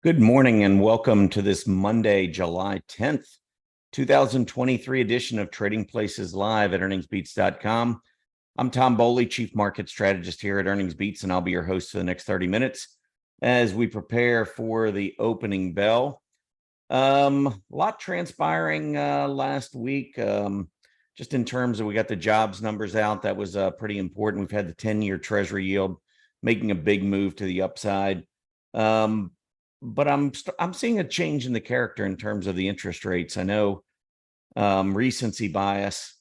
Good morning and welcome to this Monday, July 10th, 2023 edition of Trading Places Live at earningsbeats.com. I'm Tom Bowley, Chief Market Strategist here at Earnings Beats, and I'll be your host for the next 30 minutes as we prepare for the opening bell. A lot transpiring last week, just in terms of we got the jobs numbers out. That was pretty important. We've had the 10-year Treasury yield making a big move to the upside. But I'm seeing a change in the character in terms of the interest rates. I know recency bias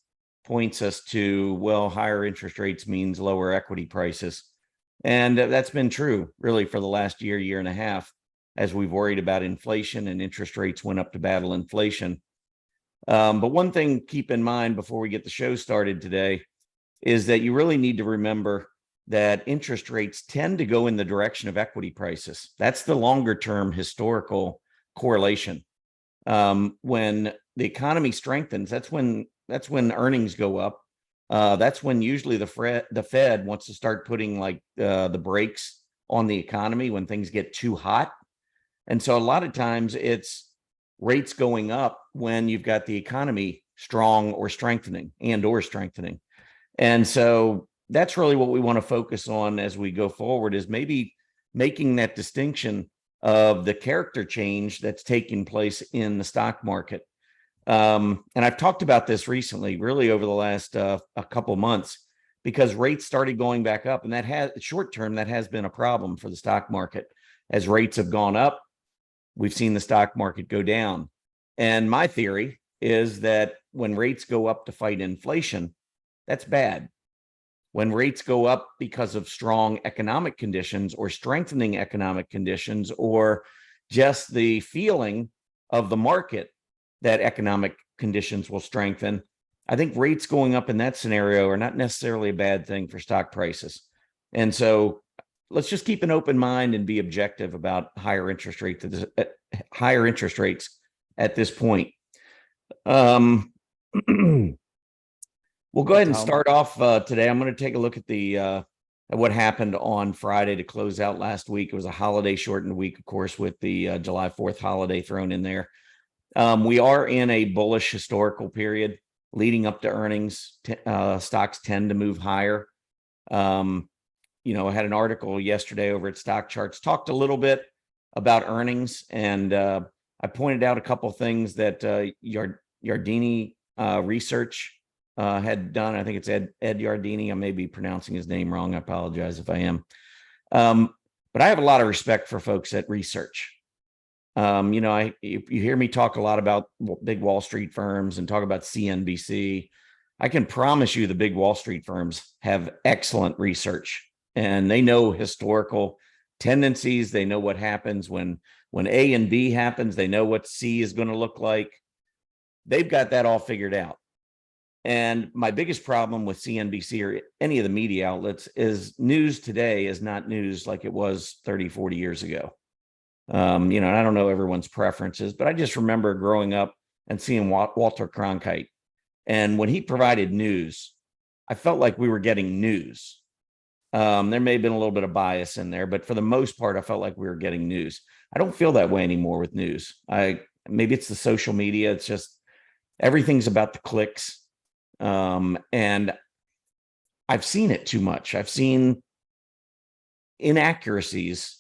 points us to, well, higher interest rates means lower equity prices. And that's been true really for the last year and a half, as we've worried about inflation and interest rates went up to battle inflation. But one thing keep in mind before we get the show started today is that you really need to remember that interest rates tend to go in the direction of equity prices. That's the longer term historical correlation. When the economy strengthens, that's when earnings go up. That's when usually the Fed wants to start putting the brakes on the economy when things get too hot. And so a lot of times it's rates going up when you've got the economy strong or strengthening. And so that's really what we want to focus on as we go forward, is maybe making that distinction of the character change that's taking place in the stock market. And I've talked about this recently, really over the last a couple months, because rates started going back up, and that has short term, that has been a problem for the stock market. As rates have gone up, we've seen the stock market go down. And my theory is that when rates go up to fight inflation, that's bad. When rates go up because of strong economic conditions or strengthening economic conditions, or just the feeling of the market that economic conditions will strengthen, I think rates going up in that scenario are not necessarily a bad thing for stock prices. And so let's just keep an open mind and be objective about higher interest rates at this point. We'll go ahead and start off today. I'm going to take a look at what happened on Friday to close out last week. It was a holiday shortened week, of course, with the July 4th holiday thrown in there. We are in a bullish historical period leading up to earnings. Stocks tend to move higher. I had an article yesterday over at Stock Charts, talked a little bit about earnings, and I pointed out a couple of things that Yardini Research had done. I think it's Ed Yardini. I may be pronouncing his name wrong. I apologize if I am. But I have a lot of respect for folks at research. You hear me talk a lot about big Wall Street firms and talk about CNBC. I can promise you the big Wall Street firms have excellent research, and they know historical tendencies. They know what happens when A and B happens. They know what C is going to look like. They've got that all figured out. And my biggest problem with CNBC or any of the media outlets is news today is not news like it was 30, 40 years ago. And I don't know everyone's preferences, but I just remember growing up and seeing Walter Cronkite. And when he provided news, I felt like we were getting news. There may have been a little bit of bias in there, but for the most part, I felt like we were getting news. I don't feel that way anymore with news. Maybe it's the social media. It's just everything's about the clicks. And I've seen it too much. I've seen inaccuracies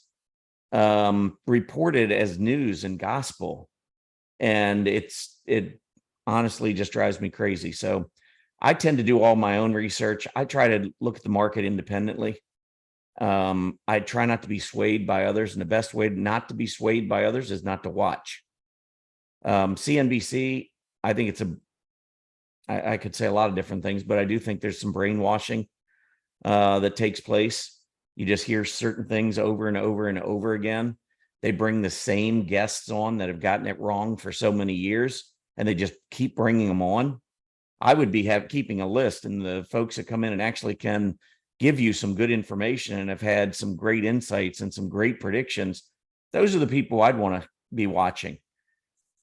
reported as news and gospel, and it honestly just drives me crazy. So I tend to do all my own research. I try to look at the market independently. I try not to be swayed by others, and the best way not to be swayed by others is not to watch. CNBC, I think I could say a lot of different things, but I do think there's some brainwashing that takes place. You just hear certain things over and over and over again. They bring the same guests on that have gotten it wrong for so many years, and they just keep bringing them on. I would be keeping a list, and the folks that come in and actually can give you some good information and have had some great insights and some great predictions, those are the people I'd want to be watching.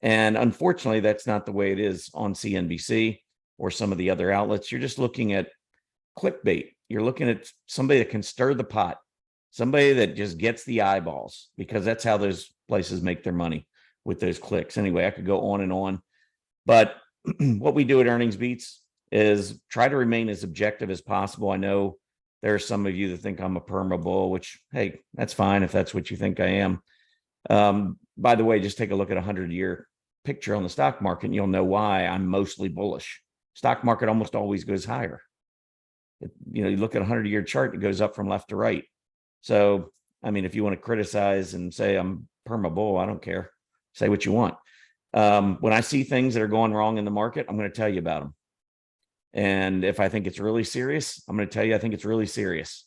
And unfortunately, that's not the way it is on CNBC or some of the other outlets. You're just looking at clickbait. You're looking at somebody that can stir the pot, somebody that just gets the eyeballs, because that's how those places make their money with those clicks. Anyway, I could go on and on, but what we do at Earnings Beats is try to remain as objective as possible. I know there are some of you that think I'm a perma bull, which, hey, that's fine if that's what you think I am. By the way, just take a look at a 100-year picture on the stock market and you'll know why I'm mostly bullish. Stock market almost always goes higher. You look at a 100-year chart, it goes up from left to right. So, I mean, if you want to criticize and say I'm perma bull, I don't care. Say what you want. When I see things that are going wrong in the market, I'm going to tell you about them. And if I think it's really serious, I'm going to tell you I think it's really serious.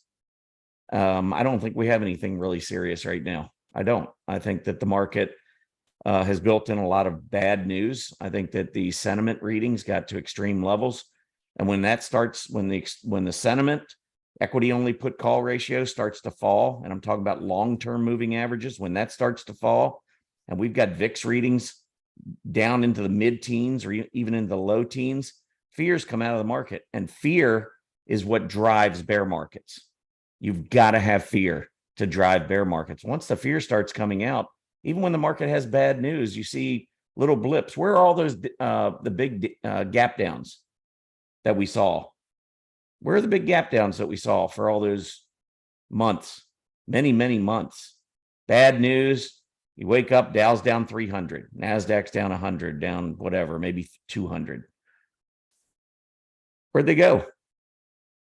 I don't think we have anything really serious right now. I don't. I think that the market has built in a lot of bad news. I think that the sentiment readings got to extreme levels. And when that starts, when the sentiment equity only put call ratio starts to fall, and I'm talking about long-term moving averages, when that starts to fall, and we've got VIX readings down into the mid-teens or even into the low teens, fears come out of the market. And fear is what drives bear markets. You've got to have fear to drive bear markets. Once the fear starts coming out, even when the market has bad news, you see little blips. Where are all those the big gap downs that we saw? Where are the big gap downs that we saw for all those months? Many, many months. Bad news. You wake up, Dow's down 300, Nasdaq's down 100, down whatever, maybe 200. Where'd they go?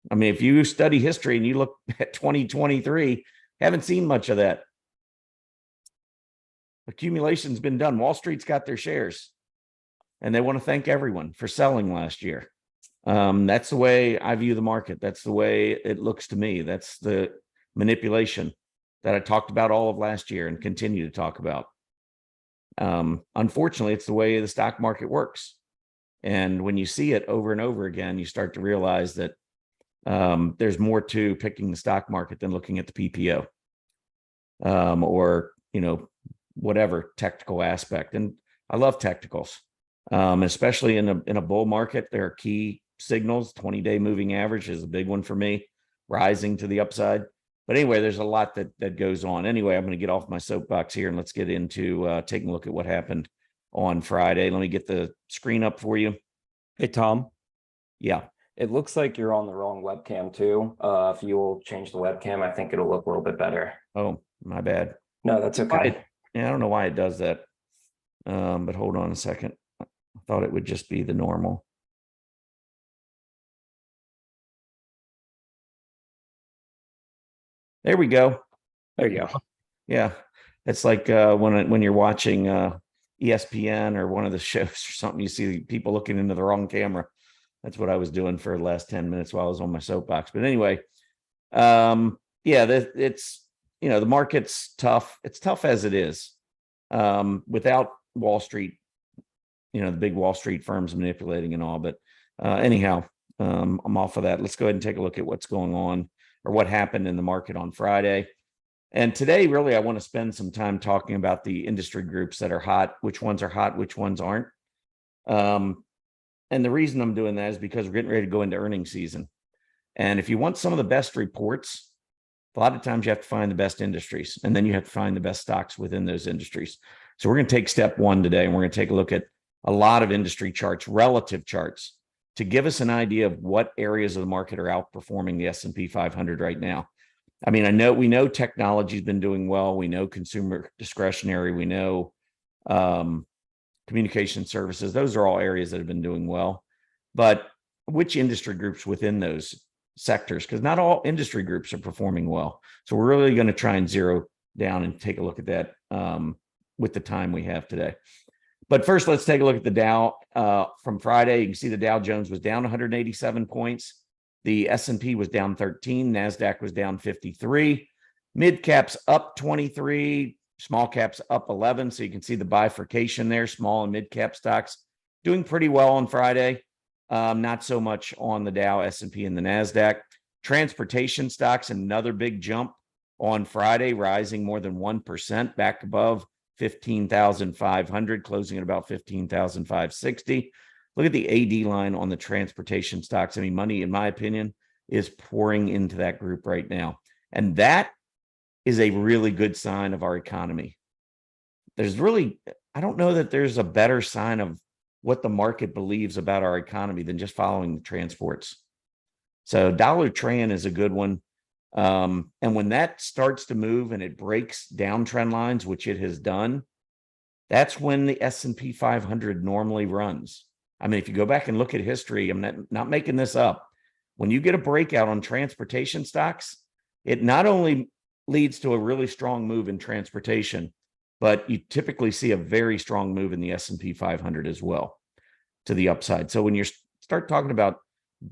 I mean, if you study history and you look at 2023, haven't seen much of that. Accumulation's been done. Wall Street's got their shares, and they want to thank everyone for selling last year. That's the way I view the market. That's the way it looks to me. That's the manipulation that I talked about all of last year and continue to talk about. Unfortunately, it's the way the stock market works. And when you see it over and over again, you start to realize that there's more to picking the stock market than looking at the PPO or, whatever technical aspect. And I love technicals, especially in a bull market. There are key signals. 20-day moving average is a big one for me, rising to the upside. But anyway, there's a lot that goes on. Anyway, I'm going to get off my soapbox here and let's get into taking a look at what happened on Friday. Let me get the screen up for you. Hey, Tom. Yeah. It looks like you're on the wrong webcam too. If you will change the webcam, I think it'll look a little bit better. Oh, my bad. No, that's okay. I don't know why it does that. But hold on a second. I thought it would just be the normal. There we go. There you go. Yeah. It's like when you're watching ESPN or one of the shows or something, you see people looking into the wrong camera. That's what I was doing for the last 10 minutes while I was on my soapbox. But anyway, it's, the market's tough. It's tough as it is without Wall Street, the big Wall Street firms manipulating and all. But anyhow, I'm off of that. Let's go ahead and take a look at what's going on or what happened in the market on Friday. And today, really, I want to spend some time talking about the industry groups that are hot, which ones are hot, which ones aren't. And the reason I'm doing that is because we're getting ready to go into earnings season. And if you want some of the best reports, a lot of times you have to find the best industries, and then you have to find the best stocks within those industries. So we're going to take step one today, and we're going to take a look at a lot of industry charts, relative charts, to give us an idea of what areas of the market are outperforming the S&P 500 right now. I mean, we know technology's been doing well. We know consumer discretionary. We know communication services. Those are all areas that have been doing well. But which industry groups within those sectors? Because not all industry groups are performing well. So we're really going to try and zero down and take a look at that with the time we have today. But first, let's take a look at the Dow from Friday. You can see the Dow Jones was down 187 points. The S&P was down 13. Nasdaq was down 53. Mid caps up 23. Small caps up 11. So you can see the bifurcation there. Small and mid cap stocks doing pretty well on Friday. Not so much on the Dow, S&P, and the Nasdaq. Transportation stocks, another big jump on Friday, rising more than 1%, back above 15,500, closing at about 15,560. Look at the AD line on the transportation stocks. I mean, money, in my opinion, is pouring into that group right now. And that is a really good sign of our economy. there's really, I don't know that there's a better sign of what the market believes about our economy than just following the transports. So dollar trend is a good one. And when that starts to move and it breaks downtrend lines, which it has done, that's when the S&P 500 normally runs. I mean, if you go back and look at history, I'm not making this up. When you get a breakout on transportation stocks, it not only leads to a really strong move in transportation, but you typically see a very strong move in the S&P 500 as well to the upside. So when you start talking about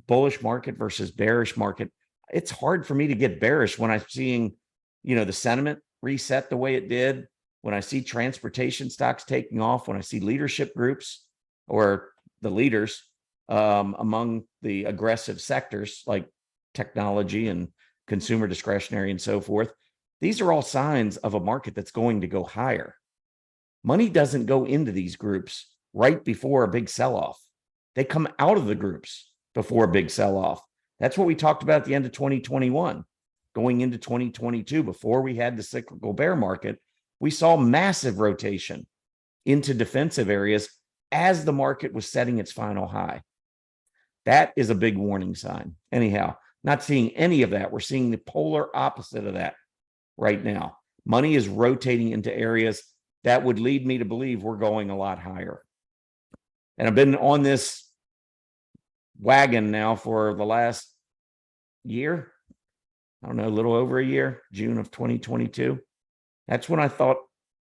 bullish market versus bearish market, it's hard for me to get bearish when I'm seeing, the sentiment reset the way it did, when I see transportation stocks taking off, when I see leadership groups or the leaders among the aggressive sectors like technology and consumer discretionary and so forth. These are all signs of a market that's going to go higher. Money doesn't go into these groups right before a big sell-off. They come out of the groups before a big sell-off. That's what we talked about at the end of 2021. Going into 2022, before we had the cyclical bear market, we saw massive rotation into defensive areas as the market was setting its final high. That is a big warning sign. Anyhow, not seeing any of that. We're seeing the polar opposite of that right now. Money is rotating into areas that would lead me to believe we're going a lot higher. And I've been on this wagon now for the last year. I don't know, a little over a year, June of 2022. That's when I thought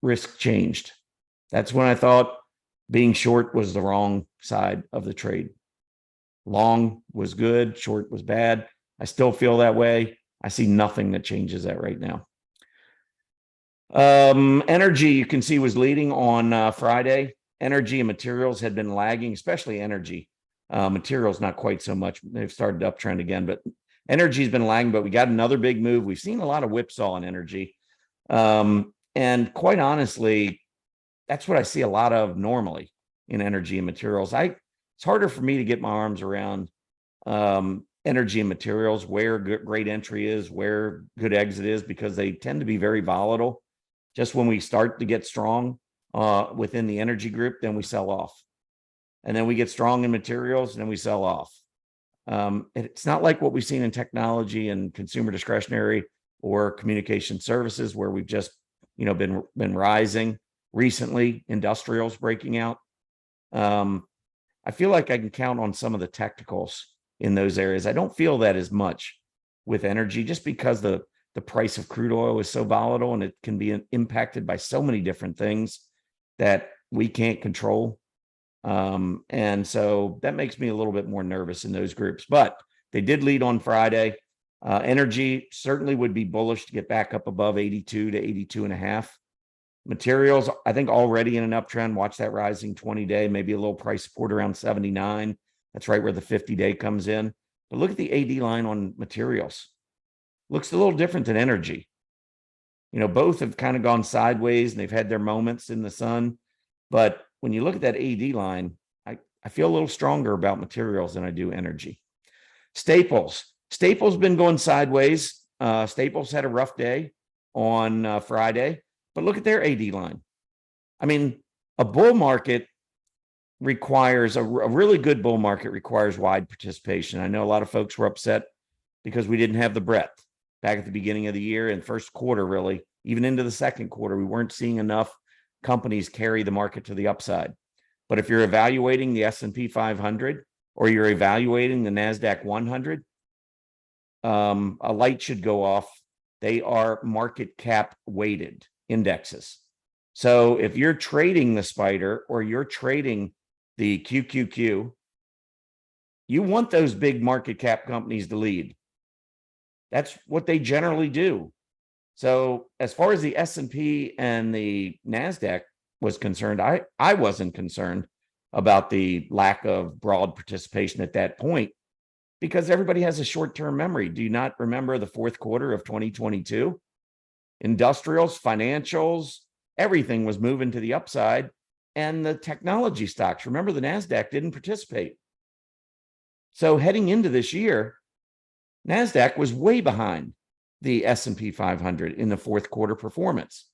risk changed. That's when I thought being short was the wrong side of the trade. Long was good, short was bad. I still feel that way. I see nothing that changes that right now. Energy, you can see, was leading on Friday. Energy and materials had been lagging, especially energy. Materials, not quite so much. They've started to uptrend again, but energy's been lagging, but we got another big move. We've seen a lot of whipsaw in energy. And quite honestly, that's what I see a lot of normally in energy and materials. It's harder for me to get my arms around energy and materials, where great entry is, where good exit is, because they tend to be very volatile. Just when we start to get strong within the energy group, then we sell off. And then we get strong in materials, and then we sell off. It's not like what we've seen in technology and consumer discretionary or communication services, where we've just been rising recently. Industrials breaking out. I feel like I can count on some of the technicals in those areas. I don't feel that as much with energy, just because the price of crude oil is so volatile, and it can be impacted by so many different things that we can't control. And so that makes me a little bit more nervous in those groups, but they did lead on Friday. Energy certainly would be bullish to get back up above 82 to 82.5. Materials, I think, already in an uptrend. Watch that rising 20-day, maybe a little price support around 79. That's right where the 50-day comes in. But look at the AD line on materials. Looks a little different than energy. Both have kind of gone sideways, and they've had their moments in the sun. But when you look at that AD line, I feel a little stronger about materials than I do energy. Staples been going sideways. Staples had a rough day on Friday, but look at their AD line. I mean, a bull market requires a really good bull market requires wide participation. I know a lot of folks were upset because we didn't have the breadth back at the beginning of the year and first quarter, really, even into the second quarter. We weren't seeing enough companies carry the market to the upside. But if you're evaluating the S&P 500 or you're evaluating the Nasdaq 100, a light should go off. They are market cap weighted indexes. So if you're trading the spider or you're trading the QQQ, you want those big market cap companies to lead. That's what they generally do. So as far as the S&P and the Nasdaq was concerned, I wasn't concerned about the lack of broad participation at that point, because everybody has a short-term memory. Do you not remember the fourth quarter of 2022? Industrials, financials, everything was moving to the upside, and the technology stocks, remember, the Nasdaq didn't participate. So heading into this year, Nasdaq was way behind the S&P 500 in the fourth quarter performance.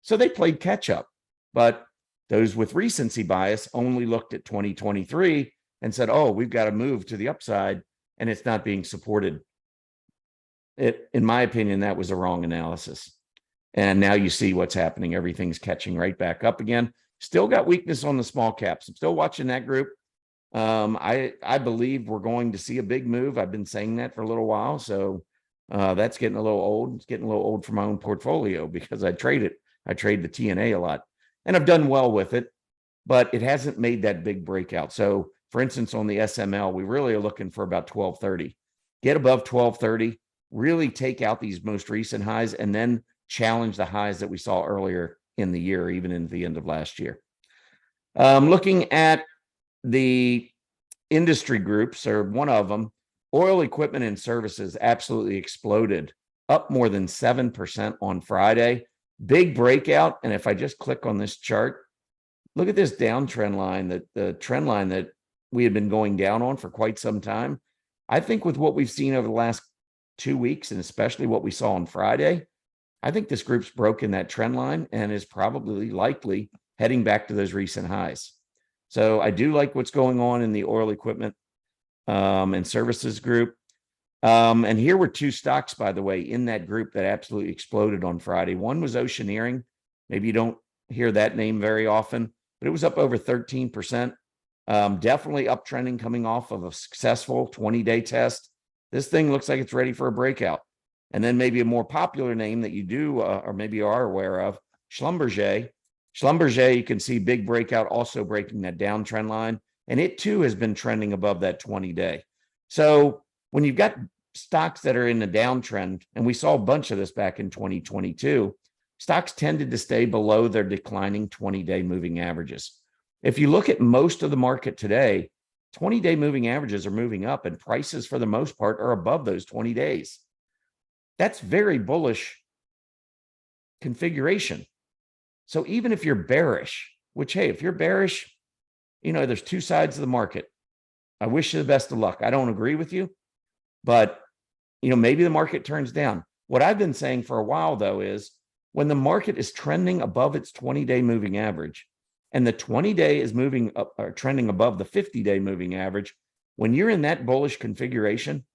So they played catch up. But those with recency bias only looked at 2023 and said, oh, we've got to move to the upside, and it's not being supported. In my opinion, that was a wrong analysis. And now you see what's happening. Everything's catching right back up again. Still got weakness on the small caps. I'm still watching that group. I believe we're going to see a big move. I've been saying that for a little while. So that's getting a little old. It's getting a little old for my own portfolio because I trade it. I trade the TNA a lot, and I've done well with it, but it hasn't made that big breakout. So for instance, on the SML, we really are looking for about 1230. Get above 1230, really take out these most recent highs, and then challenge the highs that we saw earlier in the year, even in the end of last year. Looking at the industry groups, or one of them, oil equipment and services absolutely exploded, up more than 7% on Friday. Big breakout. And if I just click on this chart, look at this downtrend line, that the trend line that we had been going down on for quite some time. I think with what we've seen over the last 2 weeks, and especially what we saw on Friday, I think this group's broken that trend line and is probably likely heading back to those recent highs. So I do like what's going on in the oil equipment and services group. And here were two stocks, by the way, in that group that absolutely exploded on Friday. One was Oceaneering. Maybe you don't hear that name very often, but it was up over 13%. Definitely uptrending, coming off of a successful 20-day test. This thing looks like it's ready for a breakout. And then maybe a more popular name that you do or maybe are aware of, Schlumberger. Schlumberger, you can see big breakout, also breaking that downtrend line. And it too has been trending above that 20-day. So when you've got stocks that are in the downtrend, and we saw a bunch of this back in 2022, stocks tended to stay below their declining 20-day moving averages. If you look at most of the market today, 20-day moving averages are moving up, and prices for the most part are above those 20 days. That's very bullish configuration. So even if you're bearish, which, hey, if you're bearish, there's two sides of the market. I wish you the best of luck. I don't agree with you, but maybe the market turns down. What I've been saying for a while, though, is when the market is trending above its 20-day moving average, and the 20-day is moving up or trending above the 50-day moving average, when you're in that bullish configuration,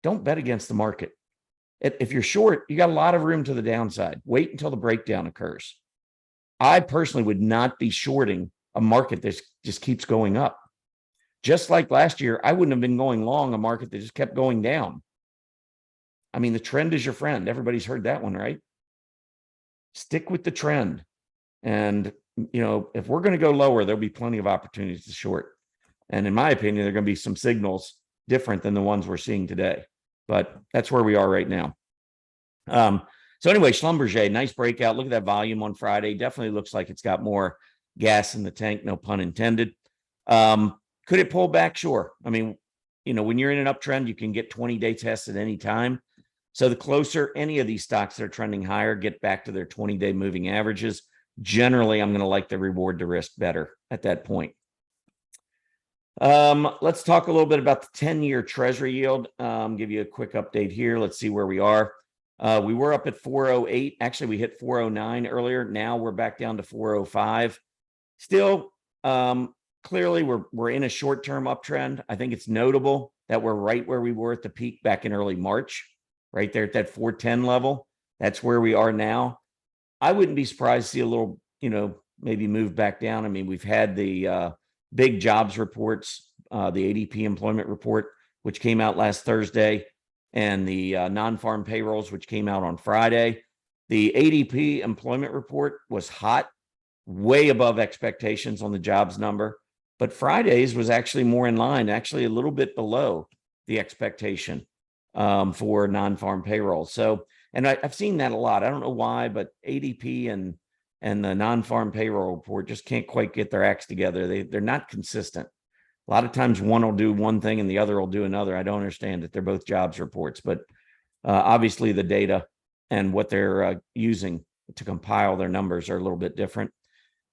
don't bet against the market. If you're short, you got a lot of room to the downside. Wait until the breakdown occurs. I personally would not be shorting a market that just keeps going up. Just like last year, I wouldn't have been going long a market that just kept going down. I mean, the trend is your friend. Everybody's heard that one, right? Stick with the trend. And, if we're going to go lower, there'll be plenty of opportunities to short. And in my opinion, there are going to be some signals different than the ones we're seeing today. But that's where we are right now. So anyway, Schlumberger, nice breakout. Look at that volume on Friday. Definitely looks like it's got more gas in the tank, no pun intended. Could it pull back? Sure. I mean, when you're in an uptrend, you can get 20-day tests at any time. So the closer any of these stocks that are trending higher get back to their 20-day moving averages, generally, I'm going to like the reward to risk better at that point. Let's talk a little bit about the 10-year Treasury yield. Give you a quick update here. Let's see where we are. We were up at 408. Actually, we hit 409 earlier. Now we're back down to 405. Still, clearly, we're in a short-term uptrend. I think it's notable that we're right where we were at the peak back in early March, right there at that 410 level. That's where we are now. I wouldn't be surprised to see a little, maybe move back down. I mean, we've had the big jobs reports, the ADP employment report, which came out last Thursday, and the non-farm payrolls, which came out on Friday. The ADP employment report was hot, way above expectations on the jobs number, but Friday's was actually more in line, actually a little bit below the expectation for non-farm payrolls. So, and I've seen that a lot. I don't know why, but ADP and the non-farm payroll report just can't quite get their acts together. They're not consistent. A lot of times one will do one thing and the other will do another. I don't understand it. They're both jobs reports, but obviously the data and what they're using to compile their numbers are a little bit different.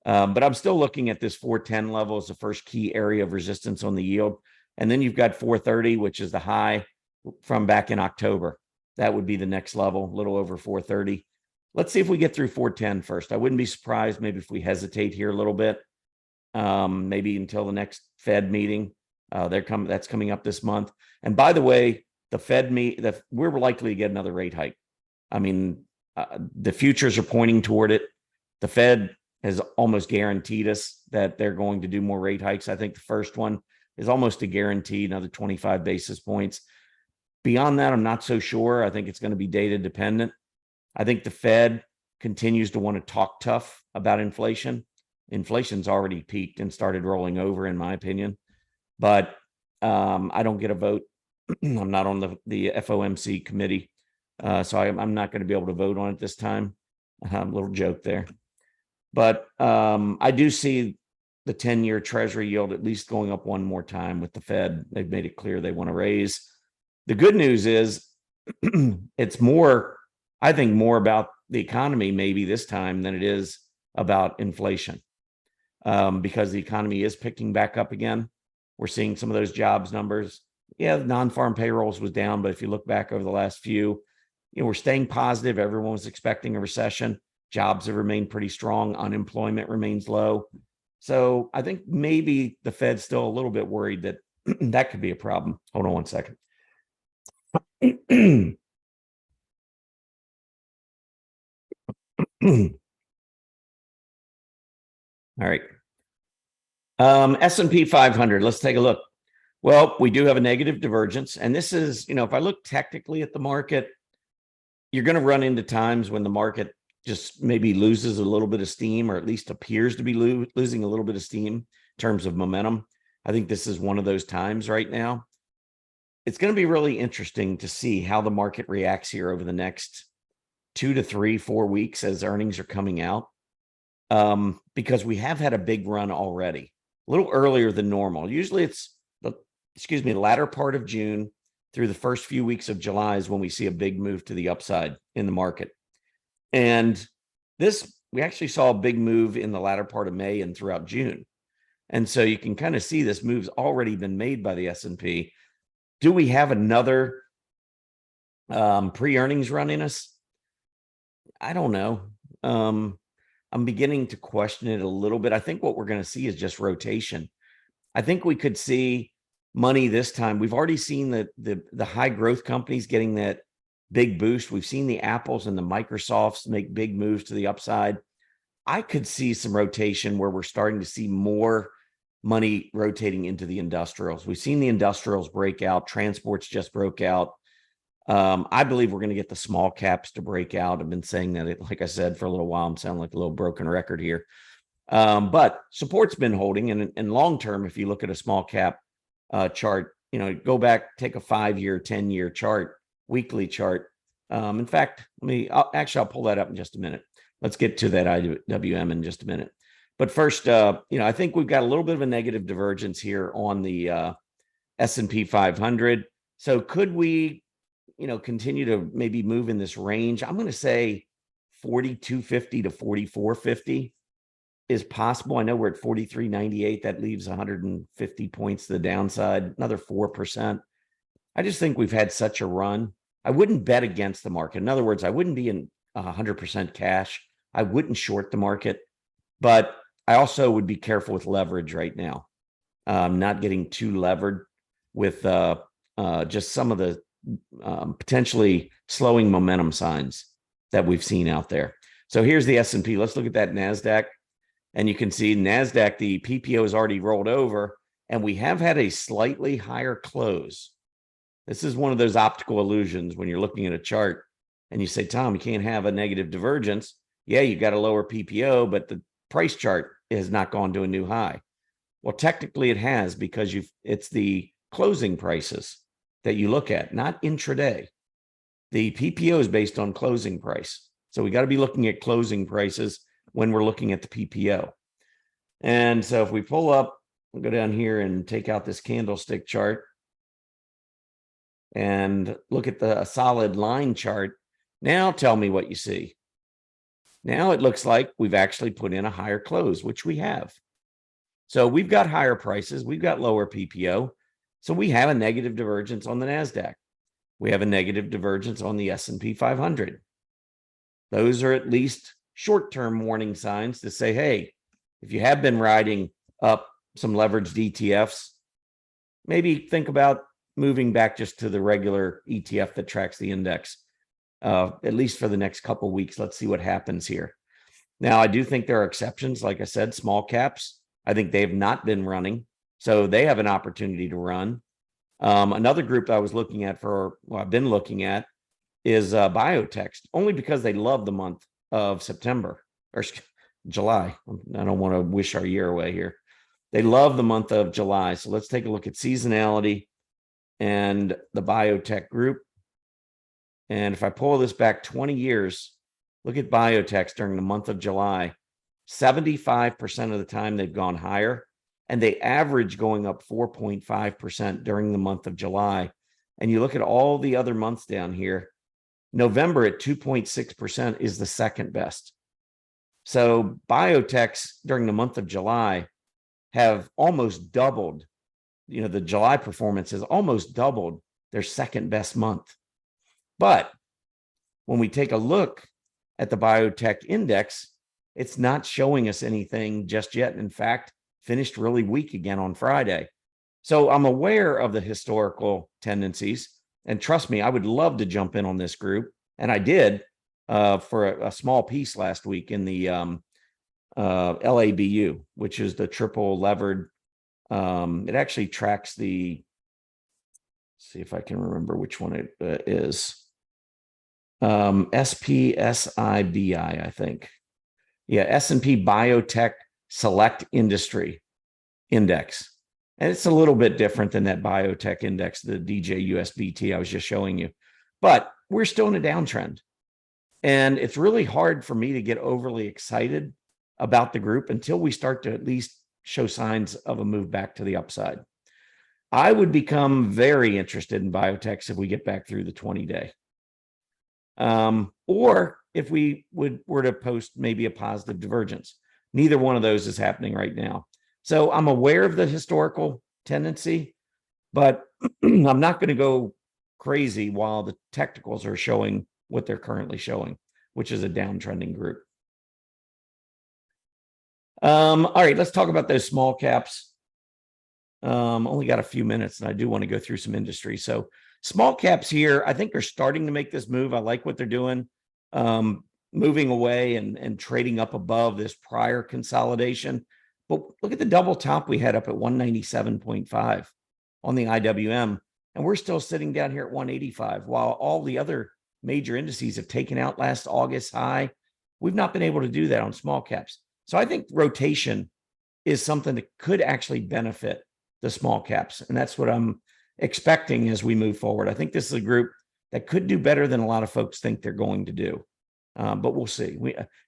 But I'm still looking at this 410 level as the first key area of resistance on the yield. And then you've got 430, which is the high from back in October. That would be the next level, a little over 430. let's see if we get through 410 first. I wouldn't be surprised maybe if we hesitate here a little bit, maybe until the next Fed meeting. That's coming up this month. And by the way, we're likely to get another rate hike. I mean, the futures are pointing toward it. The Fed has almost guaranteed us that they're going to do more rate hikes. I think the first one is almost a guarantee, another 25 basis points. Beyond that, I'm not so sure. I think it's going to be data dependent. I think the Fed continues to want to talk tough about inflation. Inflation's already peaked and started rolling over, in my opinion. But I don't get a vote. I'm not on the FOMC committee. So I'm not going to be able to vote on it this time. Little joke there. But I do see the 10-year Treasury yield at least going up one more time with the Fed. They've made it clear they want to raise. The good news is it's more, I think, more about the economy maybe this time than it is about inflation, because the economy is picking back up again. We're seeing some of those jobs numbers. Yeah, the non-farm payrolls was down, but if you look back over the last few, we're staying positive. Everyone was expecting a recession. Jobs have remained pretty strong. Unemployment remains low. So I think maybe the Fed's still a little bit worried that that could be a problem. Hold on one second. All right. S&P 500, let's take a look. Well, we do have a negative divergence. And this is, if I look technically at the market, you're going to run into times when the market just maybe loses a little bit of steam, or at least appears to be losing a little bit of steam in terms of momentum. I think this is one of those times right now. It's going to be really interesting to see how the market reacts here over the next 2 to 3, 4 weeks as earnings are coming out, because we have had a big run already, a little earlier than normal. Usually it's the latter part of June through the first few weeks of July is when we see a big move to the upside in the market. And we actually saw a big move in the latter part of May and throughout June. And so you can kind of see this move's already been made by the S&P. Do we have another pre-earnings run in us? I don't know. I'm beginning to question it a little bit. I think what we're going to see is just rotation. I think we could see money this time. We've already seen the high growth companies getting that big boost. We've seen the Apples and the Microsofts make big moves to the upside. I could see some rotation where we're starting to see more money rotating into the industrials. We've seen the industrials break out. Transports just broke out. I believe we're going to get the small caps to break out. I've been saying that, like I said, for a little while. I'm sounding like a little broken record here. But support's been holding. And long term, if you look at a small cap chart, go back, take a 5-year, 10-year chart, weekly chart. In fact, I'll pull that up in just a minute. Let's get to that IWM in just a minute. But first, I think we've got a little bit of a negative divergence here on the S&P 500. So could we, continue to maybe move in this range? I'm going to say 4250 to 4450 is possible. I know we're at 4398. That leaves 150 points to the downside, another 4%. I just think we've had such a run. I wouldn't bet against the market. In other words, I wouldn't be in 100% cash. I wouldn't short the market, but I also would be careful with leverage right now. Not getting too levered with just some of the potentially slowing momentum signs that we've seen out there. So here's the S&P. Let's look at that Nasdaq. And you can see Nasdaq, the PPO has already rolled over, and we have had a slightly higher close. This is one of those optical illusions when you're looking at a chart and you say, Tom, you can't have a negative divergence. Yeah, you got a lower PPO, but the price chart has not gone to a new high. Well, technically it has, because it's the closing prices that you look at, not intraday. The PPO is based on closing price. So we got to be looking at closing prices when we're looking at the PPO. And so if we pull up, we'll go down here and take out this candlestick chart and look at the solid line chart. Now tell me what you see. Now it looks like we've actually put in a higher close, which we have. So we've got higher prices. We've got lower PPO. So we have a negative divergence on the Nasdaq. We have a negative divergence on the S&P 500. those are at least short-term warning signs to say, hey, if you have been riding up some leveraged ETFs, maybe think about moving back just to the regular ETF that tracks the index, at least for the next couple of weeks. Let's see what happens here. Now, I do think there are exceptions. Like I said, small caps, I think they've not been running, so they have an opportunity to run. Another group I was looking at I've been looking at is Biotech, only because they love the month of September or July. I don't want to wish our year away here. They love the month of July. So let's take a look at seasonality and the Biotech group. And if I pull this back 20 years, look at Biotech during the month of July. 75% of the time they've gone higher, and they average going up 4.5% during the month of July. And you look at all the other months down here, November at 2.6% is the second best. So Biotechs during the month of July have almost doubled. The July performance has almost doubled their second best month. But when we take a look at the Biotech index, it's not showing us anything just yet. In fact, finished really weak again on Friday. So I'm aware of the historical tendencies. And trust me, I would love to jump in on this group. And I did for a small piece last week in the LABU, which is the triple levered. It actually tracks let's see if I can remember which one it is. SPSIBI, I think. Yeah, S&P Biotech Select Industry Index. And it's a little bit different than that biotech index, the DJUSBT I was just showing you. But we're still in a downtrend. And it's really hard for me to get overly excited about the group until we start to at least show signs of a move back to the upside. I would become very interested in biotechs if we get back through the 20-day. Or if we were to post maybe a positive divergence. Neither one of those is happening right now. So I'm aware of the historical tendency, but I'm not going to go crazy while the technicals are showing what they're currently showing, which is a downtrending group. All right, let's talk about those small caps. Only got a few minutes, and I do want to go through some industry. So small caps here, I think, are starting to make this move. I like what they're doing, moving away and trading up above this prior consolidation. But look at the double top we had up at 197.5 on the IWM, and we're still sitting down here at 185, while all the other major indices have taken out last August high. We've not been able to do that on small caps. So I think rotation is something that could actually benefit the small caps, and that's what I'm expecting as we move forward. I think this is a group that could do better than a lot of folks think they're going to do, but we'll see.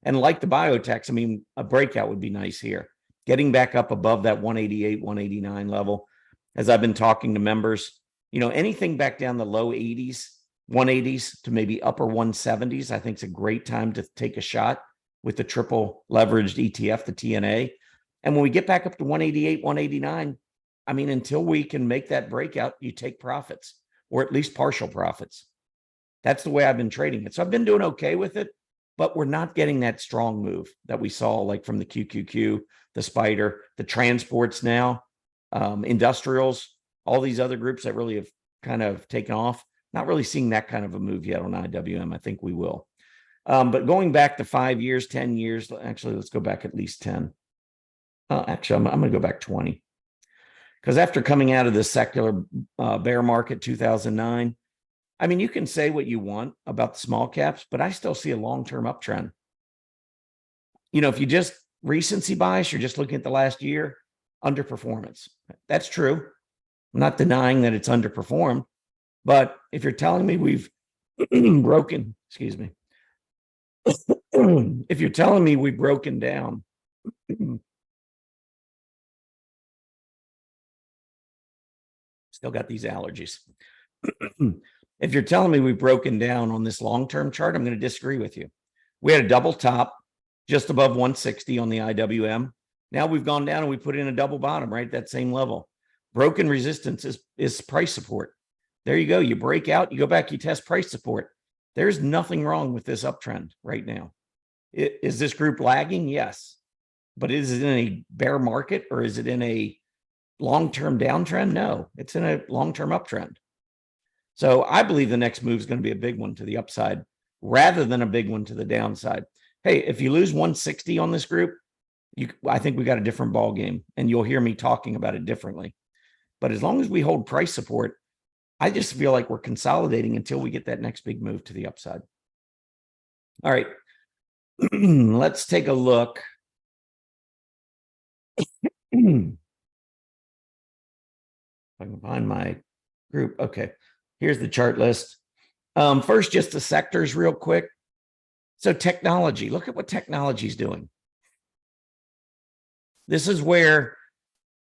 And like the biotechs, I mean, a breakout would be nice here. Getting back up above that 188, 189 level. As I've been talking to members, anything back down the low 80s, 180s to maybe upper 170s, I think is a great time to take a shot with the triple leveraged ETF, the TNA. And when we get back up to 188, 189, I mean, until we can make that breakout, you take profits, or at least partial profits. That's the way I've been trading it. So I've been doing okay with it, but we're not getting that strong move that we saw like from the QQQ, the Spider, the transports now, industrials, all these other groups that really have kind of taken off. Not really seeing that kind of a move yet on IWM. I think we will. But going back to 5 years, 10 years, actually, let's go back at least 10. Actually, I'm going to go back 20. Because after coming out of the secular bear market 2009, I mean, you can say what you want about the small caps, but I still see a long-term uptrend. If you just recency bias, you're just looking at the last year, underperformance. That's true. I'm not denying that it's underperformed, but if you're telling me we've broken, excuse me, if you're telling me we've broken down, still got these allergies. If you're telling me we've broken down on this long-term chart, I'm going to disagree with you. We had a double top just above 160 on the IWM. Now we've gone down and we put in a double bottom right at that same level. Broken resistance is price support. There you go. You break out, you go back, you test price support. There's nothing wrong with this uptrend right now. Is this group lagging? Yes. But is it in a bear market or is it in a long-term downtrend? No, it's in a long-term uptrend. So I believe the next move is going to be a big one to the upside rather than a big one to the downside. Hey, if you lose 160 on this group, I think we got a different ball game, and you'll hear me talking about it differently. But as long as we hold price support, I just feel like we're consolidating until we get that next big move to the upside. All right, let's take a look. If I can find my group. Okay, here's the chart list. First, just the sectors real quick. So technology, look at what technology is doing. This is where,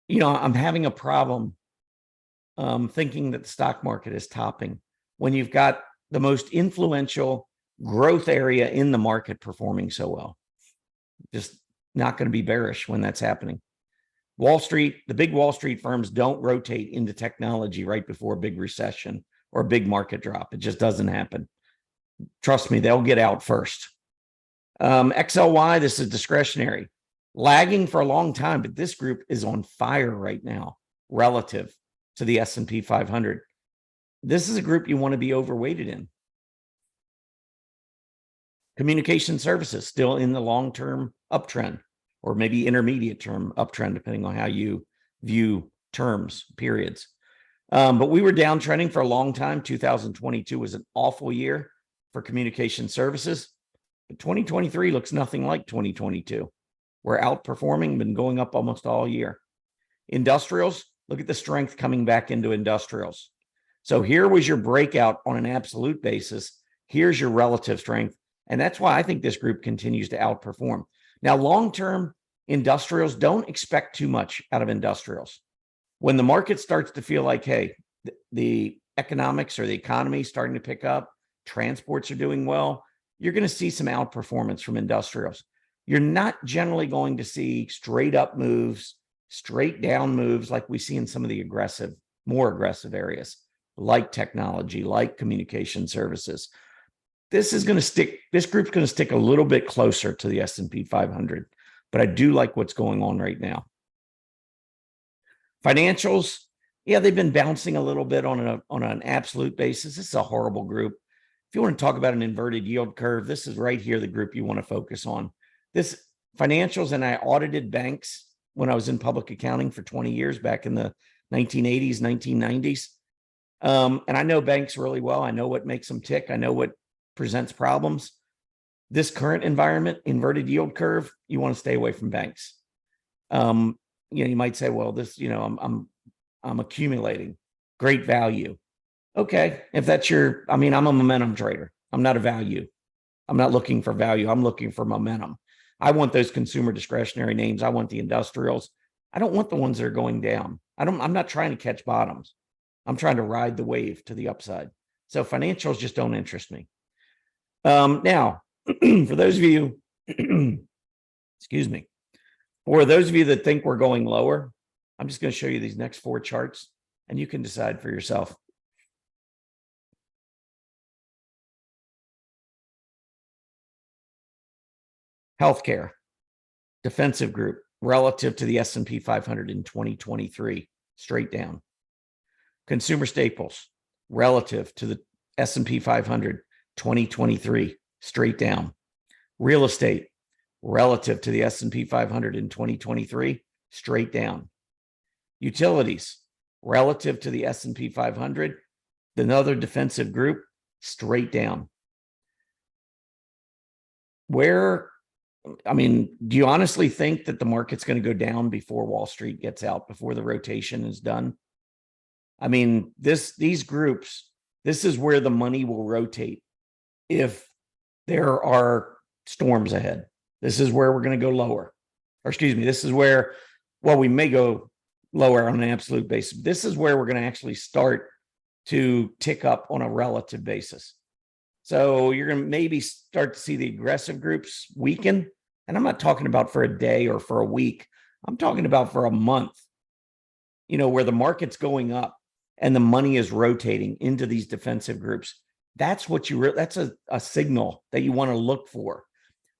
I'm having a problem thinking that the stock market is topping when you've got the most influential growth area in the market performing so well. Just not going to be bearish when that's happening. Wall Street, the big Wall Street firms don't rotate into technology right before a big recession or a big market drop. It just doesn't happen. Trust me, they'll get out first. XLY, this is discretionary. Lagging for a long time, but this group is on fire right now relative to the S&P 500. This is a group you want to be overweighted in. Communication services still in the long-term uptrend, or maybe intermediate term uptrend, depending on how you view terms, periods. But we were downtrending for a long time. 2022 was an awful year for communication services. But 2023 looks nothing like 2022. We're outperforming, been going up almost all year. Industrials, look at the strength coming back into industrials. So here was your breakout on an absolute basis. Here's your relative strength. And that's why I think this group continues to outperform. Now, long-term industrials, don't expect too much out of industrials. When the market starts to feel like, hey, the economics or the economy is starting to pick up, transports are doing well, you're going to see some outperformance from industrials. You're not generally going to see straight up moves, straight down moves like we see in some of the more aggressive areas, like technology, like communication services. This group's going to stick a little bit closer to the S&P 500, but I do like what's going on right now. Financials, yeah, they've been bouncing a little bit on an absolute basis. This is a horrible group. If you want to talk about an inverted yield curve, this is right here the group you want to focus on. This financials, and I audited banks when I was in public accounting for 20 years back in the 1980s, 1990s. And I know banks really well. I know what makes them tick. I know what presents problems. This current environment, inverted yield curve, you want to stay away from banks. You might say, well, this, I'm accumulating great value. Okay, if that's I'm a momentum trader. I'm not a value. I'm not looking for value. I'm looking for momentum. I want those consumer discretionary names. I want the industrials. I don't want the ones that are going down. I'm not trying to catch bottoms. I'm trying to ride the wave to the upside. So financials just don't interest me. Now, for those of you, excuse me, for those of you that think we're going lower, I'm just going to show you these next 4 charts and you can decide for yourself. Healthcare, defensive group relative to the S&P 500 in 2023, straight down. Consumer staples relative to the S&P 500 2023, straight down. Real estate relative to the S&P 500 in 2023, straight down. Utilities relative to the S&P 500, another defensive group, straight down. Do you honestly think that the market's going to go down before Wall Street gets out, before the rotation is done? These groups, this is where the money will rotate if there are storms ahead. This is where we're going to go lower. This is where, we may go lower on an absolute basis. This is where we're going to actually start to tick up on a relative basis. So you're going to maybe start to see the aggressive groups weaken. And I'm not talking about for a day or for a week. I'm talking about for a month, where the market's going up and the money is rotating into these defensive groups. That's what that's a signal that you want to look for.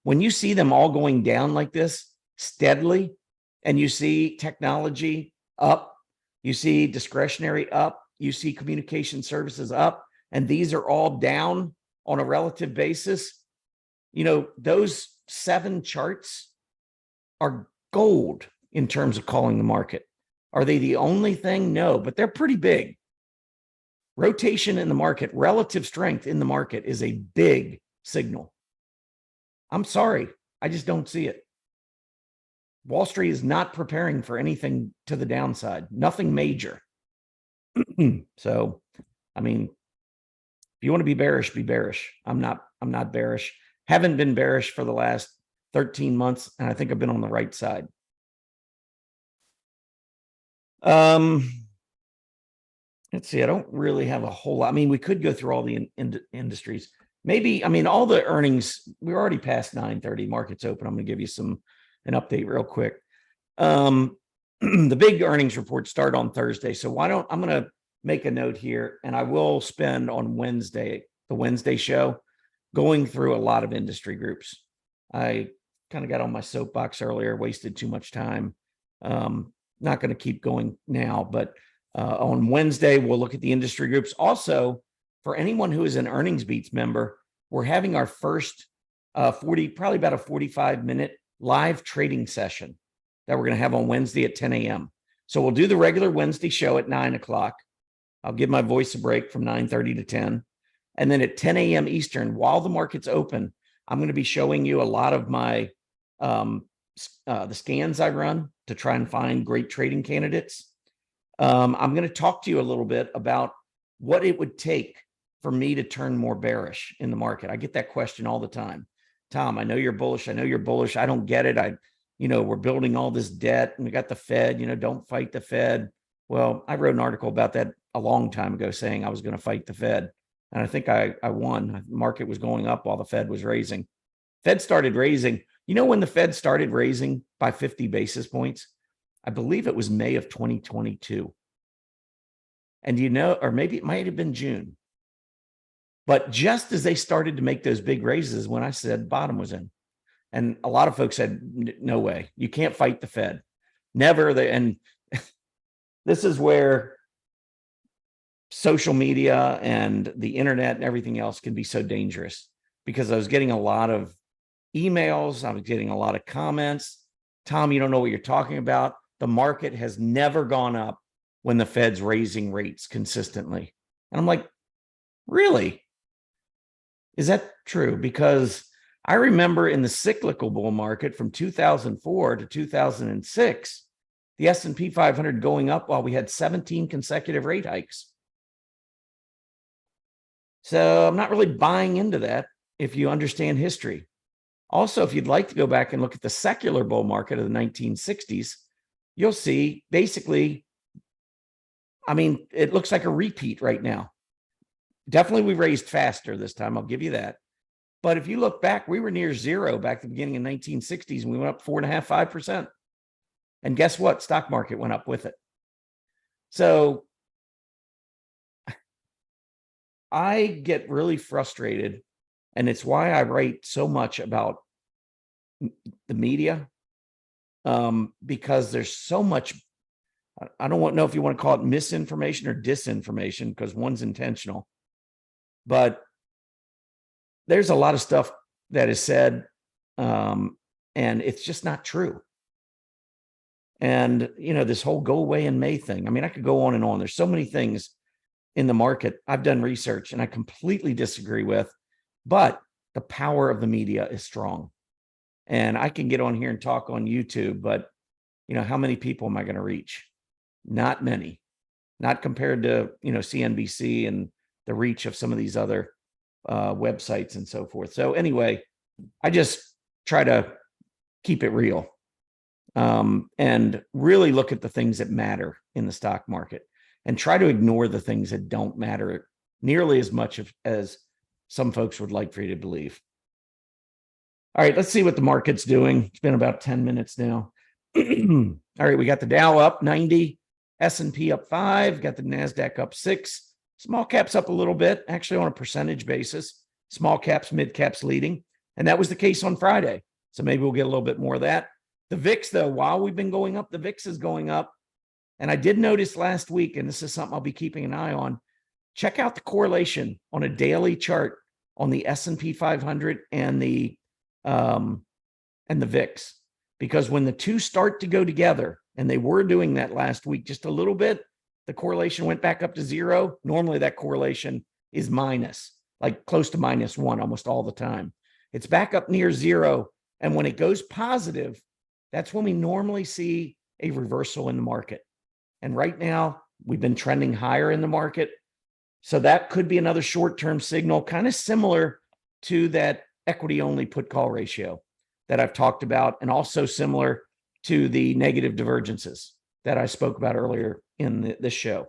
When you see them all going down like this steadily, and you see technology up, you see discretionary up, you see communication services up, and these are all down on a relative basis, those 7 charts are gold in terms of calling the market. Are they the only thing? No, but they're pretty big. Rotation in the market, relative strength in the market is a big signal. I'm sorry, I just don't see it. Wall Street is not preparing for anything to the downside, nothing major. So, I mean, if you want to be bearish, be bearish. I'm not bearish. Haven't been bearish for the last 13 months, and I think I've been on the right side. Let's see. I don't really have a whole lot. I mean, we could go through all the industries. Maybe, I mean, all the earnings, we're already past 9:30. Market's open. I'm going to give you an update real quick. The big earnings reports start on Thursday. So I'm going to make a note here, and I will spend on Wednesday, the Wednesday show, going through a lot of industry groups. I kind of got on my soapbox earlier, wasted too much time. Not going to keep going now, but on Wednesday, we'll look at the industry groups. Also, for anyone who is an Earnings Beats member, we're having our first probably about a 45-minute live trading session that we're going to have on Wednesday at 10 a.m. So we'll do the regular Wednesday show at 9 o'clock. I'll give my voice a break from 9:30 to 10. And then at 10 a.m. Eastern, while the market's open, I'm going to be showing you a lot of my the scans I run to try and find great trading candidates. I'm going to talk to you a little bit about what it would take for me to turn more bearish in the market. I get that question all the time. Tom, I know you're bullish. I know you're bullish. I don't get it. We're building all this debt and we got the Fed, don't fight the Fed. Well, I wrote an article about that a long time ago saying I was going to fight the Fed. And I think I won. The market was going up while the Fed was raising. Fed started raising. When the Fed started raising by 50 basis points, I believe it was May of 2022. And or maybe it might have been June. But just as they started to make those big raises, when I said bottom was in, and a lot of folks said, no way, you can't fight the Fed. Never. And this is where social media and the internet and everything else can be so dangerous, because I was getting a lot of emails. I was getting a lot of comments. Tom, you don't know what you're talking about. The market has never gone up when the Fed's raising rates consistently. And I'm like, really? Is that true? Because I remember in the cyclical bull market from 2004 to 2006, the S&P 500 going up while we had 17 consecutive rate hikes. So I'm not really buying into that if you understand history. Also, if you'd like to go back and look at the secular bull market of the 1960s, you'll see basically, I mean, it looks like a repeat right now. Definitely we raised faster this time, I'll give you that. But if you look back, we were near zero back at the beginning of the 1960s, and we went up 4.5%, 5%. And guess what? Stock market went up with it. So I get really frustrated, and it's why I write so much about the media, because there's so much, I don't know if you want to call it misinformation or disinformation, because one's intentional, but there's a lot of stuff that is said, and it's just not true. And, this whole go away in May thing, I mean, I could go on and on. There's so many things in the market I've done research and I completely disagree with, but the power of the media is strong. And I can get on here and talk on YouTube, but how many people am I going to reach? Not many, not compared to, CNBC and the reach of some of these other websites and so forth. So anyway, I just try to keep it real, and really look at the things that matter in the stock market, and try to ignore the things that don't matter nearly as much as some folks would like for you to believe. All right, let's see what the market's doing. It's been about 10 minutes now. All right, we got the Dow up 90, S&P up 5, got the Nasdaq up 6, Small caps up a little bit, actually on a percentage basis. Small caps, mid caps leading. And that was the case on Friday. So maybe we'll get a little bit more of that. The VIX, though, while we've been going up, the VIX is going up. And I did notice last week, and this is something I'll be keeping an eye on, check out the correlation on a daily chart on the S&P 500 and the VIX. Because when the two start to go together, and they were doing that last week just a little bit, the correlation went back up to 0. Normally that correlation is minus, like close to -1 almost all the time. It's back up near 0. And when it goes positive, that's when we normally see a reversal in the market. And right now we've been trending higher in the market. So that could be another short-term signal, kind of similar to that equity only put call ratio that I've talked about, and also similar to the negative divergences that I spoke about earlier in this show.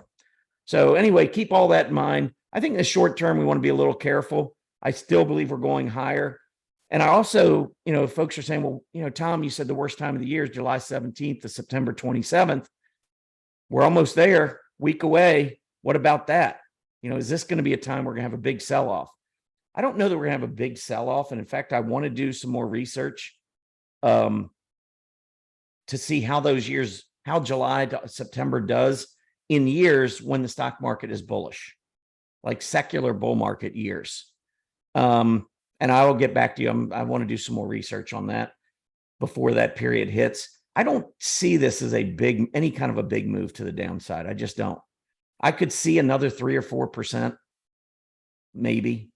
So anyway, keep all that in mind. I think in the short term, we want to be a little careful. I still believe we're going higher. And I also, folks are saying, well, Tom, you said the worst time of the year is July 17th to September 27th. We're almost there, week away. What about that? Is this going to be a time we're going to have a big sell-off? I don't know that we're going to have a big sell-off. And in fact, I want to do some more research to see how those years, how July to September does in years when the stock market is bullish, like secular bull market years. And I will get back to you. I want to do some more research on that before that period hits. I don't see this as any kind of a big move to the downside. I just don't. I could see another 3 or 4%, maybe.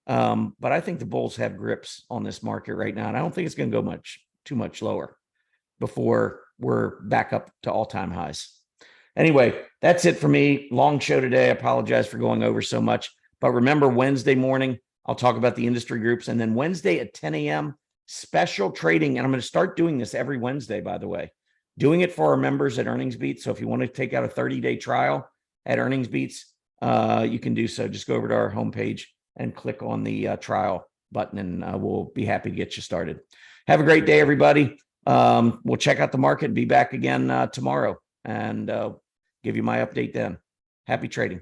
But I think the bulls have grips on this market right now. And I don't think it's going to go too much lower before we're back up to all-time highs. Anyway, that's it for me. Long show today. I apologize for going over so much. But remember, Wednesday morning, I'll talk about the industry groups. And then Wednesday at 10 a.m., special trading. And I'm going to start doing this every Wednesday, by the way, doing it for our members at Earnings Beats. So if you want to take out a 30-day trial at Earnings Beats, you can do so. Just go over to our homepage and click on the trial button, and we'll be happy to get you started. Have a great day, everybody. We'll check out the market and be back again tomorrow and give you my update then. Happy trading.